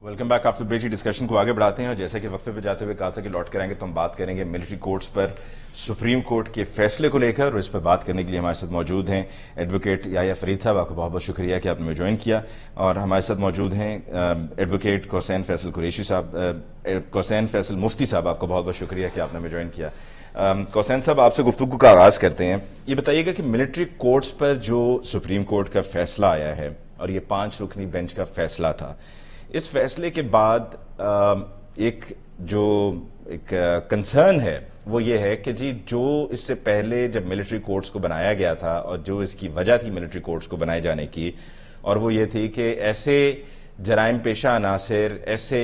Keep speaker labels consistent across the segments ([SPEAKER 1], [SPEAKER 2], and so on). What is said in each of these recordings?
[SPEAKER 1] Welcome back. After break discussion کو آگے بڑھاتے ہیں اور جیسے کہ وقفے پہ جاتے ہوئے کہا تھا کہ لوٹ کر آئیں گے تو ہم بات کریں گے ملٹری کورٹس پر سپریم کورٹ کے فیصلے کو لے کر، اور اس پر بات کرنے کے لیے ہمارے ساتھ موجود ہیں ایڈوکیٹ یحییٰ فرید صاحب. آپ کا بہت بہت شکریہ کہ آپ نے ہمیں جوائن کیا. اور ہمارے ساتھ موجود ہیں ایڈوکیٹ کوسین فیصل قریشی صاحب، کوسین فیصل مفتی صاحب. آپ کا بہت بہت شکریہ کہ آپ نے ہمیں جوائن کیا. کوسین صاحب، آپ سے گفتگو کا آغاز کرتے ہیں. یہ بتائیے گا کہ ملٹری کورٹس پر جو سپریم کورٹ کا فیصلہ آیا ہے اور یہ 5 رکنی بینچ کا فیصلہ تھا، اس فیصلے کے بعد ایک کنسرن ہے وہ یہ ہے کہ جی جو اس سے پہلے جب ملٹری کورٹس کو بنایا گیا تھا اور جو اس کی وجہ تھی ملٹری کورٹس کو بنائے جانے کی، اور وہ یہ تھی کہ ایسے جرائم پیشہ عناصر، ایسے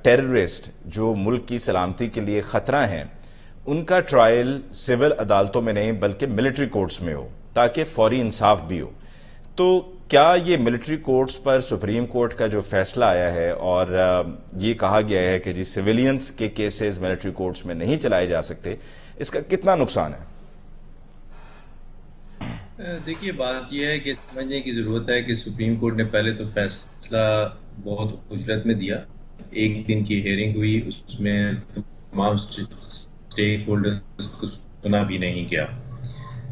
[SPEAKER 1] ٹیررسٹ جو ملک کی سلامتی کے لیے خطرہ ہیں، ان کا ٹرائل سول عدالتوں میں نہیں بلکہ ملٹری کورٹس میں ہو تاکہ فوری انصاف بھی ہو. تو کیا یہ ملٹری کورٹس پر سپریم کورٹ کا جو فیصلہ آیا ہے اور یہ کہا گیا ہے کہ جی سویلینز کے کیسز ملٹری کورٹس میں نہیں چلائے جا سکتے، اس کا کتنا نقصان ہے؟
[SPEAKER 2] دیکھیے، بات یہ ہے کہ سمجھنے کی ضرورت ہے کہ سپریم کورٹ نے پہلے تو فیصلہ بہت اجرت میں دیا. 1 دن کی ہیئرنگ ہوئی، اس میں تمام اسٹیک ہولڈرز کو سنا بھی نہیں گیا.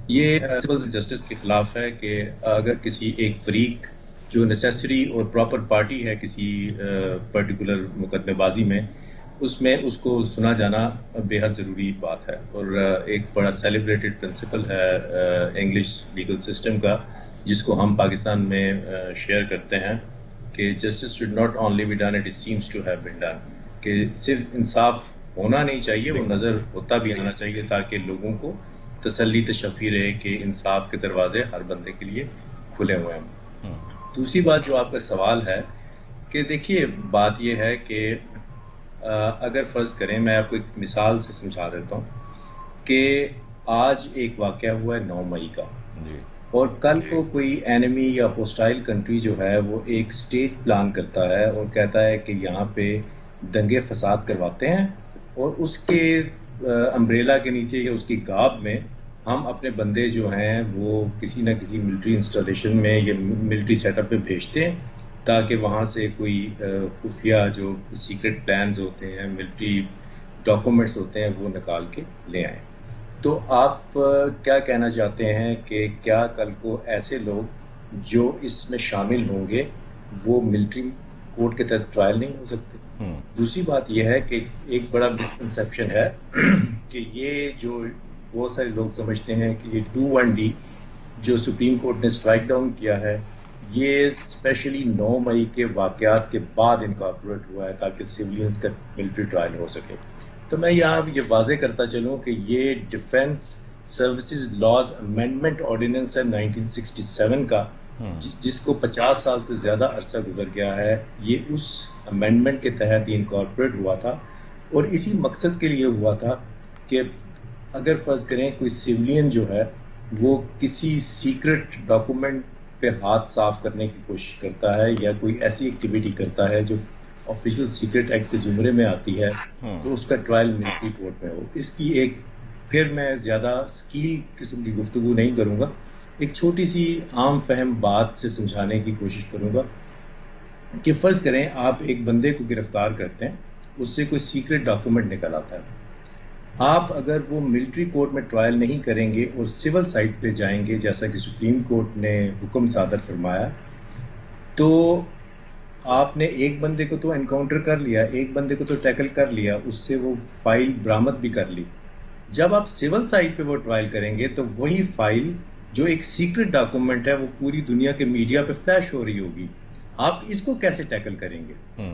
[SPEAKER 2] یہ سول جسٹس کے خلاف ہے کہ اگر کسی ایک فریق جو نیسیسری اور پراپر پارٹی ہے کسی پرٹیکولر مقدمے بازی میں، اس کو سنا جانا بے حد ضروری بات ہے. اور ایک بڑا سیلیبریٹڈ پرنسپل ہے انگلش لیگل سسٹم کا، جس کو ہم پاکستان میں شیئر کرتے ہیں کہ justice should not only be done it seems to have been done, کہ صرف انصاف ہونا نہیں چاہیے، وہ نظر ہوتا بھی آنا چاہیے تاکہ لوگوں کو تسلی تشفی رہے کہ انصاف کے دروازے ہر بندے کے لیے کھلے ہوئے ہیں. دوسری بات جو آپ کا سوال ہے کہ دیکھیے، بات یہ ہے کہ اگر فرض کریں، میں آپ کو ایک مثال سے سمجھا دیتا ہوں کہ آج ایک واقعہ ہوا ہے 9 مئی کا، اور کل کو کوئی اینمی یا ہوسٹائل کنٹری جو ہے وہ ایک اسٹیج پلان کرتا ہے اور کہتا ہے کہ یہاں پہ دنگے فساد کرواتے ہیں، اور اس کے امبریلا کے نیچے یا اس کی گاب میں ہم اپنے بندے جو ہیں وہ کسی نہ کسی ملٹری انسٹالیشن میں یا ملٹری سیٹ اپ پہ بھیجتے ہیں تاکہ وہاں سے کوئی خفیہ جو سیکرٹ پلانز ہوتے ہیں، ملٹری ڈاکومنٹس ہوتے ہیں، وہ نکال کے لے آئیں. تو آپ کیا کہنا چاہتے ہیں کہ کیا کل کو ایسے لوگ جو اس میں شامل ہوں گے وہ ملٹری کورٹ کے تحت ٹرائل نہیں ہو سکتے؟ دوسری بات یہ ہے کہ ایک بڑا مسکنسیپشن ہے کہ یہ جو بہت سارے لوگ سمجھتے ہیں کہ یہ 2(1)D جو سپریم کورٹ نے سٹرائک ڈاؤن کیا ہے، یہ اسپیشلی 9 مئی کے واقعات کے بعد انکارپوریٹ ہوا ہے تاکہ سیولینز کا ملٹری ٹرائل ہو سکے. تو میں یہاں یہ واضح کرتا چلوں کہ یہ defence services laws amendment ordinance ہے 1967 کا، جس کو 50 سال سے زیادہ عرصہ گزر گیا ہے. یہ اس امینڈمنٹ کے تحت انکارپوریٹ ہوا تھا، اور اسی مقصد کے لیے ہوا تھا کہ اگر فرض کریں کوئی سیولین جو ہے وہ کسی سیکرٹ ڈاکومنٹ پہ ہاتھ صاف کرنے کی کوشش کرتا ہے یا کوئی ایسی ایکٹیویٹی کرتا ہے جو آفیشیل سیکرٹ ایکٹ کے زمرے میں آتی ہے، تو اس کا ٹرائل ملٹری کورٹ میں ہو. اس کی ایک پھر میں زیادہ اسکیل قسم کی گفتگو نہیں کروں گا، ایک چھوٹی سی عام فہم بات سے سمجھانے کی کوشش کروں گا کہ فرض کریں آپ ایک بندے کو گرفتار کرتے ہیں، اس سے کوئی سیکرٹ ڈاکومنٹ نکل آتا ہے. آپ اگر وہ ملٹری کورٹ میں ٹرائل نہیں کریں گے اور سول سائٹ پہ جائیں گے جیسا کہ سپریم کورٹ نے حکم صادر فرمایا، تو آپ نے ایک بندے کو تو انکاؤنٹر کر لیا، ایک بندے کو تو ٹیکل کر لیا، اس سے وہ فائل برآمد بھی کر لی. جب آپ سول سائٹ پہ وہ ٹرائل کریں گے تو وہی فائل جو ایک سیکرٹ ڈاکومنٹ ہے وہ پوری دنیا کے میڈیا پہ فلیش ہو رہی ہوگی. آپ اس کو کیسے ٹیکل کریں گے؟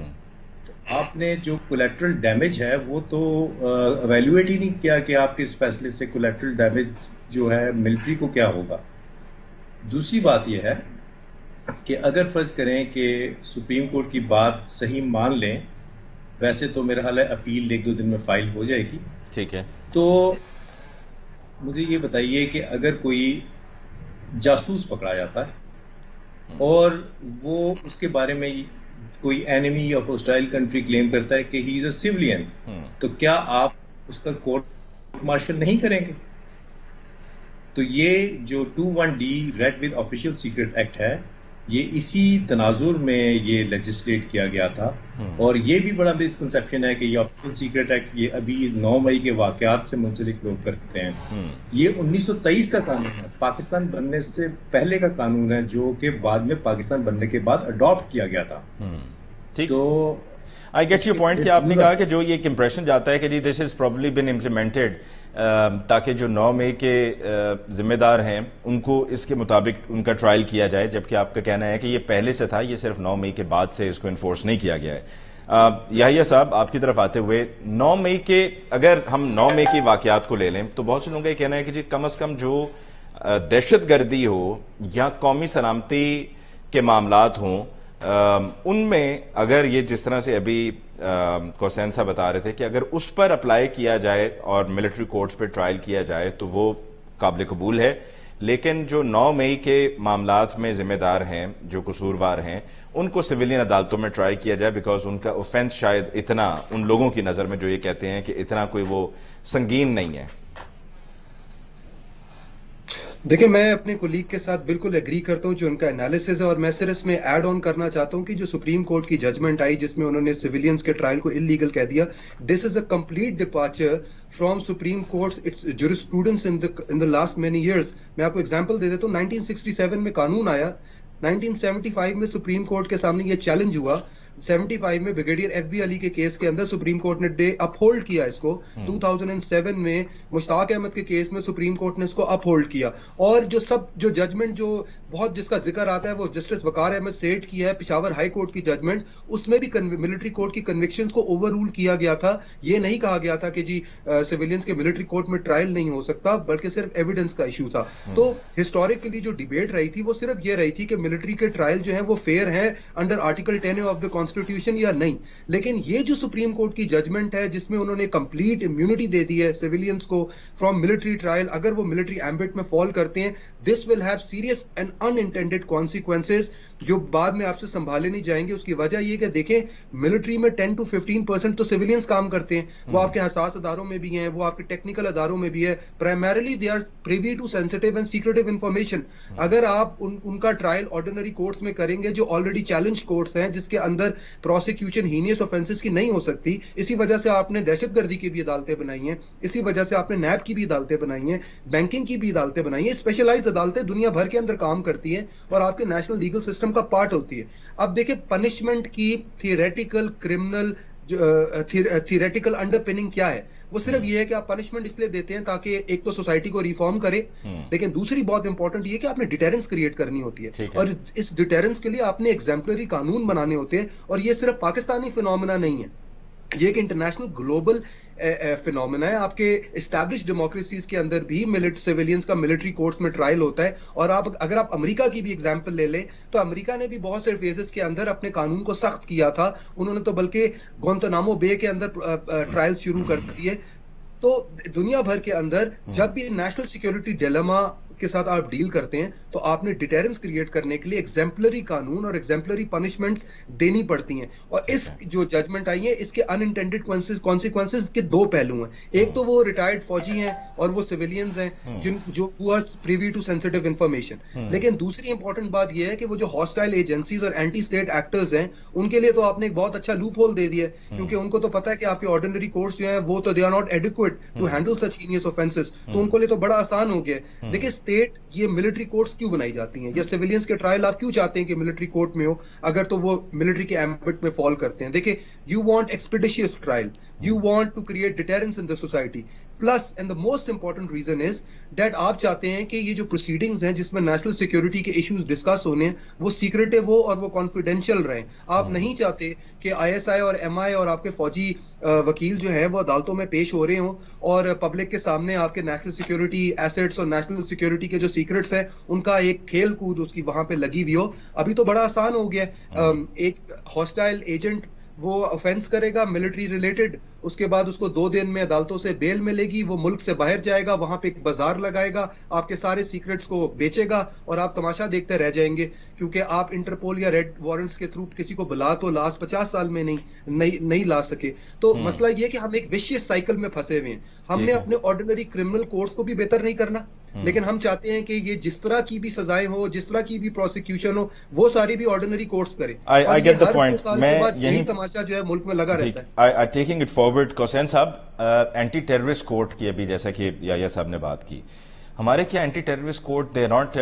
[SPEAKER 2] آپ نے جو کولیٹرل ڈیمیج ہے وہ تو ایویلویٹ ہی نہیں کیا کہ آپ کے اس فیصلے سے کولیٹرل ڈیمیج جو ہے ملٹری کو کیا ہوگا. دوسری بات یہ ہے کہ اگر فرض کریں کہ سپریم کورٹ کی بات صحیح مان لیں، ویسے تو میرا حال ہے اپیل 1-2 دن میں فائل ہو جائے گی،
[SPEAKER 1] ٹھیک ہے،
[SPEAKER 2] تو مجھے یہ بتائیے کہ اگر کوئی جاسوس پکڑا جاتا ہے اور وہ اس کے بارے میں کوئی اینیمی یا ہوسٹائل کنٹری کلیم کرتا ہے کہ ہی از اے سیولین، تو کیا آپ اس کا کورٹ مارشل نہیں کریں گے؟ تو یہ جو 2(1)D read with official secret act ہے، یہ اسی تناظر میں یہ لیجسلیٹ کیا گیا تھا. اور یہ بھی بڑا مسکنسیپشن ہے کہ یہ اوپن سیکرٹ ہے کہ یہ ابھی 9 مئی کے واقعات سے منسلک لوگ کرتے ہیں. یہ 1923 کا قانون ہے, پاکستان بننے سے پہلے کا قانون ہے, جو کہ بعد میں پاکستان بننے کے بعد اڈاپٹ کیا گیا تھا. تو
[SPEAKER 1] آئی گیٹ یو پوائنٹ کہ آپ نے کہا کہ جو یہ ایک امپریشن جاتا ہے کہ جی دس از پروبلی بین امپلیمنٹڈ تاکہ جو 9 مئی کے ذمہ دار ہیں ان کو اس کے مطابق ان کا ٹرائل کیا جائے, جبکہ آپ کا کہنا ہے کہ یہ پہلے سے تھا, یہ صرف 9 مئی کے بعد سے اس کو انفورس نہیں کیا گیا ہے. یحییٰ صاحب آپ کی طرف آتے ہوئے 9 مئی کے, اگر ہم 9 مئی کے واقعات کو لے لیں تو بہت سے لوگوں کا یہ کہنا ہے کہ جی کم از کم جو دہشت گردی ہو یا قومی سلامتی کے معاملات ہوں, ان میں اگر یہ جس طرح سے ابھی کوسین صاحب بتا رہے تھے کہ اگر اس پر اپلائی کیا جائے اور ملٹری کورٹس پہ ٹرائل کیا جائے تو وہ قابل قبول ہے, لیکن جو 9 مئی کے معاملات میں ذمہ دار ہیں, جو قصوروار ہیں, ان کو سویلین عدالتوں میں ٹرائی کیا جائے بیکاز ان کا اوفینس شاید اتنا ان لوگوں کی نظر میں جو یہ کہتے ہیں کہ اتنا کوئی وہ سنگین نہیں ہے.
[SPEAKER 3] دیکھیں میں اپنے کولیگ کے ساتھ بالکل ایگری کرتا ہوں جو ان کا انالیسز ہے, اور میں صرف اس میں ایڈ آن کرنا چاہتا ہوں کہ جو سپریم کورٹ کی ججمنٹ آئی جس میں انہوں نے سویلینز کے ٹرائل کو انلیگل کہہ دیا, this is a complete departure from supreme courts its jurisprudence in the last many years. میں آپ کو ایگزامپل دے دیتا ہوں, 1967 میں قانون آیا, 1975 میں سپریم کورٹ کے سامنے یہ چیلنج ہوا, 75 میں بریگیڈیئر ایف بی علی کے کیس کے اندر سپریم کورٹ نے اپ ہولڈ کیا اس کو, 2007 میں مشتاق احمد کے کیس میں سپریم کورٹ نے اس کو اپ ہولڈ کیا, اور جو ججمنٹ جو بہت جس کا ذکر آتا ہے وہ جسٹس وقار احمد سیٹھ کی ہے, پشاور ہائی کورٹ کی ججمنٹ, اس میں بھی ملٹری کورٹ کی کنوکشنز کو اوور رول کیا گیا تھا. یہ نہیں کہا گیا تھا کہ جی سویلینز کے ملٹری کورٹ میں ٹرائل نہیں ہو سکتا, بلکہ صرف ایویڈنس کا ایشو تھا. تو ہسٹوریکلی جو ڈیبیٹ رہی تھی وہ صرف یہ رہی تھی کہ ملٹری کے ٹرائل جو ہیں وہ فیئر ہیں under article 10 of the constitution یا نہیں. لیکن یہ جو سپریم کورٹ کی ججمنٹ ہے جس میں انہوں نے کمپلیٹ امیونٹی دے دی ہے سویلینز کو فرام ملٹری ٹرائل, اگر وہ ملٹری ایمبٹ میں فال کرتے ہیں, this will have serious and unintended consequences جو بعد میں آپ سے سنبھالے نہیں جائیں گے. اس کی وجہ یہ کہ دیکھیں ملٹری میں 10 to 15% تو سویلینز کام کرتے ہیں, وہ آپ کے حساس اداروں میں بھی ہیں, وہ آپ کے ٹیکنیکل اداروں میں بھی ہے, primarily they are privy to sensitive and secretive information. اگر آپ ان کا ٹرائل آرڈینری کورٹس میں کریں گے جو آلریڈی چیلنج کورٹس ہیں جس کے اندر پروسیکیوشن ہینیس آفینسز کی نہیں ہو سکتی, اسی وجہ سے آپ نے دہشت گردی کی بھی عدالتیں بنائی ہیں, اسی وجہ سے آپ نے نیب کی بھی عدالتیں بنائی ہیں, بینکنگ کی بھی عدالتیں بنائی ہیں, اسپیشلائز عدالتیں دنیا بھر کے اندر کام کرتی ہیں اور آپ کے نیشنل لیگل سسٹم کا پارٹ ہوتی ہے. اب دیکھیں پنشمنٹ کی تھیوریٹیکل کرمنل تھیوریٹیکل انڈر پننگ کیا ہے, وہ صرف یہ ہے کہ آپ پنشمنٹ اس لیے دیتے ہیں تاکہ ایک تو سوسائٹی کو ریفارم کرے, لیکن دوسری بہت امپورٹنٹ یہ کہ آپ نے ڈیٹرنس کریٹ کرنی ہوتی ہے, اور اس ڈیٹرنس کے لیے آپ نے ایگزمپلری قانون بنانے ہوتے ہیں. اور یہ صرف پاکستانی فینومینا نہیں ہے, یہ ایک انٹرنیشنل گلوبل فینومینا ہے. آپ کے اسٹیبلش ڈیموکریسیز کے اندر بھی سیویلینز کا ملٹری کورٹس میں ٹرائل ہوتا ہے. اور اگر آپ امریکہ کی بھی ایگزامپل لے لیں تو امریکہ نے بھی بہت سے فیزز کے اندر اپنے قانون کو سخت کیا تھا, انہوں نے تو بلکہ گوانتانامو بے کے اندر ٹرائل شروع کر دیے. تو دنیا بھر کے اندر جب بھی نیشنل سیکیورٹی ڈیلیما کے ساتھ آپ ڈیل کرتے ہیں تو آپ نے ڈیٹرنس کریٹ کرنے کے لیے ایگزمپلری قانون اور ایگزمپلری پنشمنٹس دینی پڑتی ہیں. اور اس جو ججمنٹ آئی ہے اس کے انانٹینڈیڈ کانسیکوینسز کے دو پہلو ہیں. ایک تو وہ ریٹائرڈ فوجی ہیں اور وہ سویلینز ہیں جو پریوی ٹو سینسٹیو انفارمیشن, لیکن دوسری امپورٹنٹ بات یہ ہے کہ وہ جو ہاسٹائل ایجنسیز اور اینٹی اسٹیٹ ایکٹرز ہیں ان کے لیے تو آپ نے ایک بہت اچھا لوپ ہول دے دیا ہے, کیونکہ ان کو تو پتا ہے کہ آپ کے آرڈینری کورٹس جو ہیں وہ تو they are not adequate to handle such heinous offences, تو ان کو لیے تو بڑا آسان ہو گیا ہے. دیکھیں اسٹیٹ یہ ملٹری کورٹس کیوں بنائی جاتی ہیں, یا سویلینز کے ٹرائل آپ کیوں چاہتے ہیں کہ ملٹری کورٹ میں ہو اگر تو وہ ملٹری کے ایمبٹ میں فال کرتے ہیں. دیکھیں you want expeditious trial, you want to create deterrence in the society, plus and the most important reason is that آپ چاہتے ہیں کہ یہ جو proceedings ہیں جس میں نیشنل سیکیورٹی کے ایشوز ڈسکس ہونے ہیں وہ سیکریٹو ہو اور وہ کانفیڈینشیل رہیں. آپ نہیں چاہتے کہ آئی ایس آئی اور ایم آئی اور آپ کے فوجی وکیل جو ہیں وہ عدالتوں میں پیش ہو رہے ہوں اور پبلک کے سامنے آپ کے نیشنل سیکیورٹی ایسٹس اور نیشنل سیکیورٹی کے جو سیکرٹس ہیں ان کا ایک کھیل کود اس کی وہاں پہ لگی ہوئی ہو. ابھی تو بڑا آسان ہو گیا, ایک ہاسٹائل ایجنٹ وہ آفینس کرے گا ملٹری ریلیٹڈ, اس کے بعد اس کو 2 دن میں عدالتوں سے بیل ملے گی, وہ ملک سے باہر جائے گا, وہاں پہ ایک بازار لگائے گا, آپ کے سارے سیکرٹس کو بیچے گا اور آپ تماشا دیکھتے رہ جائیں گے, کیونکہ آپ انٹرپول یا ریڈ وارنٹس کے تھرو کسی کو بلا تو لاسٹ 50 سال میں نہیں لا سکے. تو مسئلہ یہ کہ ہم ایک وشیس سائیکل میں پھنسے ہوئے ہیں. ہم نے اپنے آرڈینری کرمنل کورٹس کو بھی بہتر نہیں کرنا, لیکن ہم چاہتے ہیں کہ یہ جس طرح کی بھی سزائیں ہو, جس طرح کی بھی پروسیکیوشن ہو, وہ ساری بھی آرڈینری کورٹس کریں. اور یہ ہر 2 سال کے بعد یہی تماشا جو ہے ملک میں لگا رہتا ہے.
[SPEAKER 1] ٹیکنگ اٹ فارورڈ, حسین صاحب, اینٹی ٹیررسٹ کورٹ کی ابھی جیسا کہ یحییٰ صاحب نے بات کی, ہمارے کیا anti terrorist court they not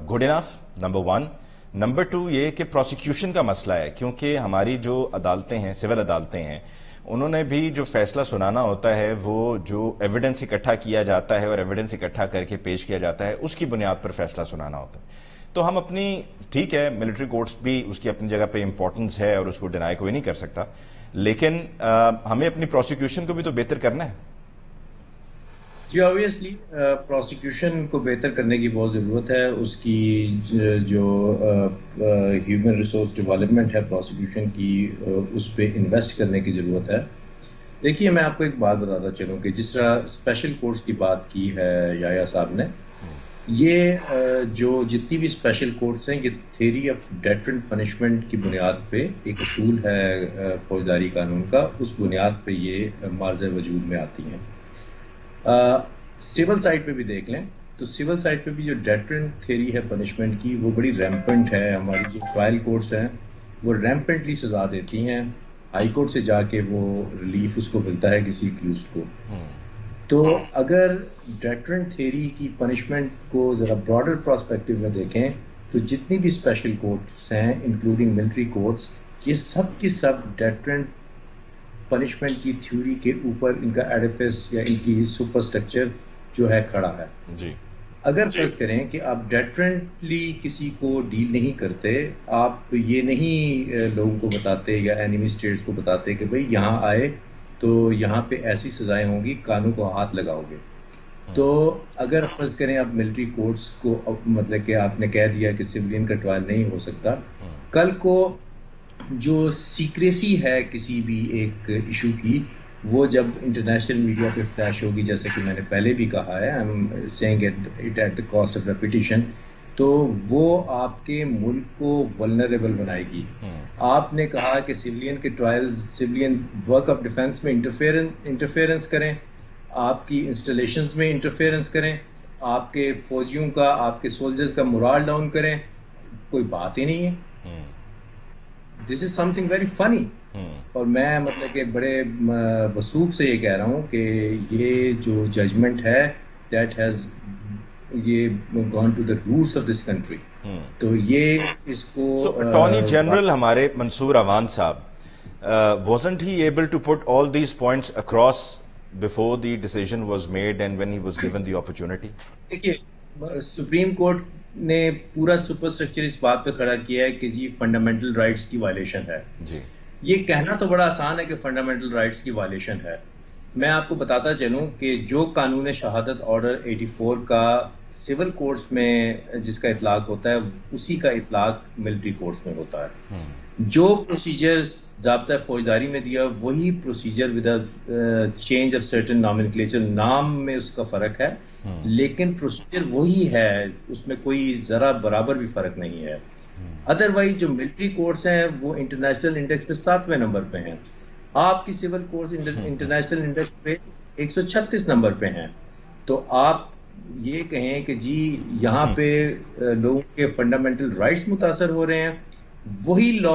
[SPEAKER 1] good enough, number 1. Number 2 یہ کہ پروسیکیوشن کا مسئلہ ہے, کیونکہ ہماری جو عدالتیں ہیں, سول عدالتیں ہیں, انہوں نے بھی جو فیصلہ سنانا ہوتا ہے وہ جو ایویڈنس اکٹھا کیا جاتا ہے اور ایویڈنس اکٹھا کر کے پیش کیا جاتا ہے اس کی بنیاد پر فیصلہ سنانا ہوتا ہے. تو ہم اپنی, ٹھیک ہے ملٹری کورٹس بھی اس کی اپنی جگہ پہ امپورٹنس ہے اور اس کو ڈینائی کوئی نہیں کر سکتا, لیکن ہمیں اپنی پروسیکیوشن کو بھی تو بہتر کرنا ہے.
[SPEAKER 2] جی آبویسلی پروسیکیوشن کو بہتر کرنے کی بہت ضرورت ہے. اس کی جو ہیومن ریسورس ڈیولپمنٹ ہے پروسیکیوشن کی, اس پہ انویسٹ کرنے کی ضرورت ہے. دیکھیے میں آپ کو ایک بات بتاتا چلوں کہ جس طرح اسپیشل کورٹس کی بات کی ہے یحییٰ صاحب نے, یہ جو جتنی بھی اسپیشل کورٹس ہیں یہ تھیوری آف ڈیٹرنٹ پنشمنٹ کی بنیاد پہ ایک اصول ہے فوجداری قانون کا, اس بنیاد پہ یہ معرض وجود میں آتی ہیں. سول سائڈ پہ بھی دیکھ لیں تو سول سائڈ پہ بھی جو ڈیٹرنٹ تھیوری ہے پنشمنٹ کی وہ بڑی ریمپنٹ ہے. ہماری جو ٹرائل کورٹس ہیں وہ ریمپنٹلی سزا دیتی ہیں, ہائی کورٹ سے جا کے وہ ریلیف اس کو ملتا ہے کسی ایکیوزڈ کو. تو اگر ڈیٹرنٹ تھیوری کی پنشمنٹ کو ذرا براڈر پرسپیکٹو میں دیکھیں تو جتنی بھی اسپیشل کورٹس ہیں انکلوڈنگ ملٹری کورٹس, یہ سب کی سب ڈیٹرنٹ پنشمنٹ کی تھیوری کے اوپر ان کا ایڈیفس یا ان کی سپر سٹرکچر جو ہے کھڑا ہے.
[SPEAKER 1] جی
[SPEAKER 2] اگر فرض کریں کہ آپ ڈیٹرنٹلی کسی کو ڈیل نہیں کرتے, آپ یہ نہیں لوگوں کو بتاتے یا اینیمی اسٹیٹس کو بتاتے کہ بھئی یہاں آئے تو یہاں پہ ایسی سزائیں ہوں گی, قانون کو ہاتھ لگاؤ گے, تو اگر فرض کریں آپ ملٹری کورٹس کو مطلب کہ آپ نے کہہ دیا کہ سویلین کا ٹرائل نہیں ہو سکتا, کل کو جو سیکریسی ہے کسی بھی ایک ایشو کی وہ جب انٹرنیشنل میڈیا پہ فلیش ہوگی, جیسے کہ میں نے پہلے بھی کہا ہے, I am seeing it at the cost of repetition, تو وہ آپ کے ملک کو ولنریبل بنائے گی. آپ نے کہا کہ سویلین کے trials, civilian work of defence میں انٹرفیئرنس کریں, آپ کی انسٹالیشنز میں انٹرفیئرنس کریں, آپ کے فوجیوں کا, آپ کے سولجرز کا مورال ڈاؤن کریں, کوئی بات ہی نہیں ہے. دس از سم تھنگ ویری فنی. اور میں مطلب کہ بڑے وثوق سے یہ کہہ رہا ہوں کہ یہ جو ججمنٹ ہے دیٹ ہیز یہ gone to the roots of this country. تو یہ اس کو
[SPEAKER 1] اٹارنی جنرل ہمارے منصور اوان صاحب wasn't he able to put all these points across before the decision was made and when he was given the opportunity?
[SPEAKER 2] دیکھیے supreme court نے پورا super structure اس بات پہ کھڑا کیا ہے کہ جی فنڈامنٹل رائٹس کی وائلیشن ہے.
[SPEAKER 1] جی
[SPEAKER 2] یہ کہنا تو بڑا آسان ہے کہ فنڈامنٹل رائٹس کی وائلیشن ہے. میں آپ کو بتاتا چلوں کہ جو قانون شہادت آرڈر 84 کا سول کورٹس میں جس کا اطلاق ہوتا ہے اسی کا اطلاق ملٹری کورٹس میں ہوتا ہے. جو پروسیجر ضابطہ فوجداری میں دیا وہی procedure with change of certain nomenclature, نام میں اس کا فرق ہے لیکن پروسیجر وہی ہے, اس میں کوئی ذرا برابر بھی فرق نہیں ہے. ادروائز جو ملٹری کورٹس ہیں وہ انٹرنیشنل انڈیکس پہ 7ویں نمبر پہ ہیں, آپ کی سول کورٹس انٹرنیشنل انڈیکس پہ 136 نمبر پہ ہیں. تو آپ یہ کہیں کہ جی یہاں پہ لوگوں کے فنڈامنٹل رائٹس متاثر ہو رہے ہیں, وہی لا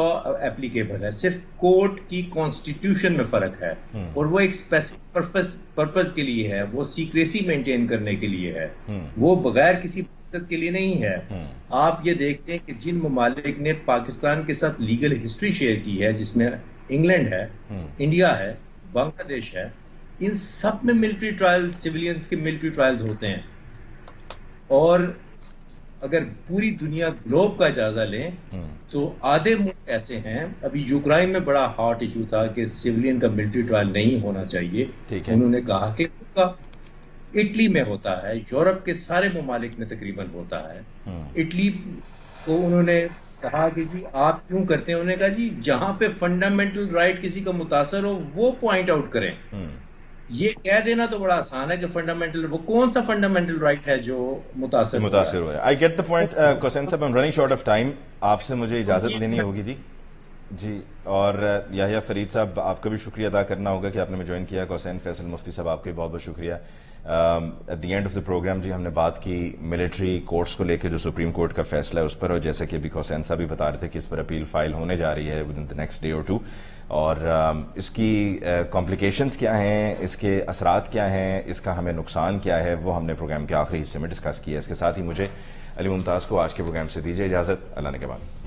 [SPEAKER 2] اپلیکیبل ہے, صرف کورٹ کی کانسٹیٹیوشن میں فرق ہے اور وہ ایک اسپیسیفک پرپز کے لیے ہے, وہ سیکریسی مینٹین کرنے کے لیے ہے, وہ بغیر کسی مقصد کے لیے نہیں ہے. آپ یہ دیکھتے ہیں کہ جن ممالک نے پاکستان کے ساتھ لیگل ہسٹری شیئر کی ہے جس میں انگلینڈ ہے, انڈیا ہے, بنگلہ دیش ہے, ان سب میں ملٹری ٹرائل, سویلینز کے ملٹری ٹرائلز ہوتے ہیں. اور اگر پوری دنیا گلوب کا جائزہ لیں تو آدھے ملک ایسے ہیں, ابھی یوکرائن میں بڑا ہاٹ ایشو تھا کہ سویلین کا ملٹری ٹرائل نہیں ہونا چاہیے, انہوں نے کہا کہ اٹلی میں ہوتا ہے, یورپ کے سارے ممالک میں تقریباً ہوتا ہے. اٹلی کو انہوں نے کہا کہ جی آپ کیوں کرتے ہیں, انہوں نے کہا جی جہاں پہ فنڈامنٹل رائٹ کسی کا متاثر ہو وہ پوائنٹ آؤٹ کریں. یہ کہہ دینا تو بڑا آسان ہے کہ فنڈامنٹل, وہ کون سا فنڈامنٹل رائٹ ہے جو متاثر ہو
[SPEAKER 1] رہا ہے. I get the point. حسین صاحب I'm running short of time, آپ سے مجھے اجازت لینی ہوگی. جی اور یحییٰ فرید صاحب آپ کا بھی شکریہ ادا کرنا ہوگا کہ آپ نے ہمیں جوائن کیا. حسین فیصل مفتی صاحب آپ کا بھی بہت بہت شکریہ. At the end of the program جی ہم نے بات کی ملٹری کورٹس کو لے کے جو سپریم کورٹ کا فیصلہ ہے اس پر، اور جیسے کہ ابھی حسین صاحب بھی بتا رہے تھے کہ اس پر اپیل فائل ہونے جا رہی ہے with in the next day اور ٹو، اور اس کی کمپلیکیشنز کیا ہیں، اس کے اثرات کیا ہیں، اس کا ہمیں نقصان کیا ہے، وہ ہم نے پروگرام کے آخری حصے میں ڈسکس کیا ہے۔ اس کے ساتھ ہی مجھے علی ممتاز کو آج کے پروگرام سے دیجیے اجازت، اللہ نے کے بعد۔